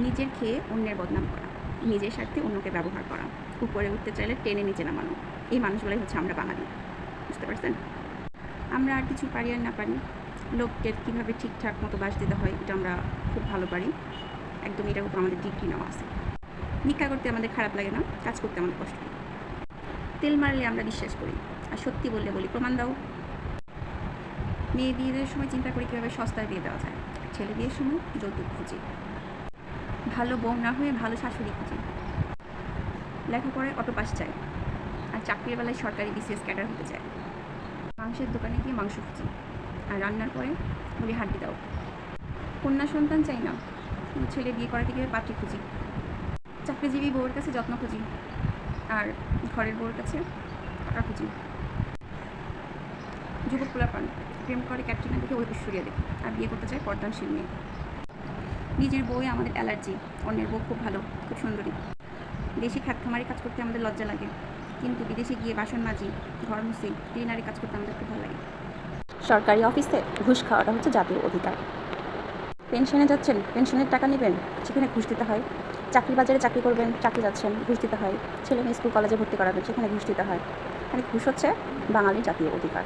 নিজের খেয়ে অন্যের বদনাম করা, নিজের স্বার্থে অন্যকে ব্যবহার করা, উপরে উঠতে চাইলে টেনে নিচে নামানো, এই মানুষগুলোই হচ্ছে আমরা বাঙালি। বুঝতে পারছেন? আমরা আর কিছু পারি আর না পারি, লোককে কীভাবে ঠিকঠাক মতো বাস দিতে হয় এটা আমরা খুব ভালো পারি। একদম এটার উপর আমাদের ডিগ্রি নেওয়া আছে। ভিক্ষা করতে আমাদের খারাপ লাগে না, কাজ করতে আমাদের কষ্ট হয়। তেল মারলে আমরা বিশ্বাস করি, আর সত্যি বললে বলি প্রমাণ দাও। মেয়ে বিয়ে দেওয়ার সময় চিন্তা করি কীভাবে সস্তায় বিয়ে দেওয়া যায়, ছেলে বিয়ের সময় যৌতুক খুঁজি, ভালো বউ না হয়ে ভালো শাশুড়ি খুঁজি, লেখাপড়ায় অটো পাস চাই, আর চাকরির বেলায় সরকারি বিসিএস ক্যাডার হতে চায়। মাংসের দোকানে গিয়ে মাংস খুঁজি, আর রান্নার পরে বলি হাড্ডি দাও। কন্যা সন্তান চাই না, ছেলে বিয়ে করাতে গিয়ে পাত্রী খুঁজি। চাকরিজীবী বউয়ের কাছে যত্ন খুঁজি, আর ঘরের বউয়ের কাছে টাকা খুঁজি। যুবক পোলাপান প্রেম করে ক্যাটরিনা দেখে ঐশ্বরিয়া দেখে, আর বিয়ে করতে চায় পর্দানশীল মেয়ে। নিজের বউয়ে আমাদের অ্যালার্জি, অন্যের বউ খুব ভালো, খুব সুন্দরী। দেশি খাত খামারি কাজ করতে আমাদের লজ্জা লাগে, কিন্তু বিদেশে গিয়ে বাসন মাজি, ঘর মুছি, ক্লিনারি কাজ করতে আমাদের খুব ভালো লাগে। সরকারি অফিসে ঘুষ খাওয়াটা হচ্ছে জাতীয় অধিকার। পেনশনে যাচ্ছেন, পেনশনের টাকা নেবেন, সেখানে ঘুষ দিতে হয়। চাকরি বাজারে চাকরি করবেন, চাকরি যাচ্ছেন, ঘুষ দিতে হয়। ছেলে মেয়ে স্কুল কলেজে ভর্তি করাবেন, সেখানে ঘুষ দিতে হয়। মানে ঘুষ হচ্ছে বাঙালির জাতীয় অধিকার।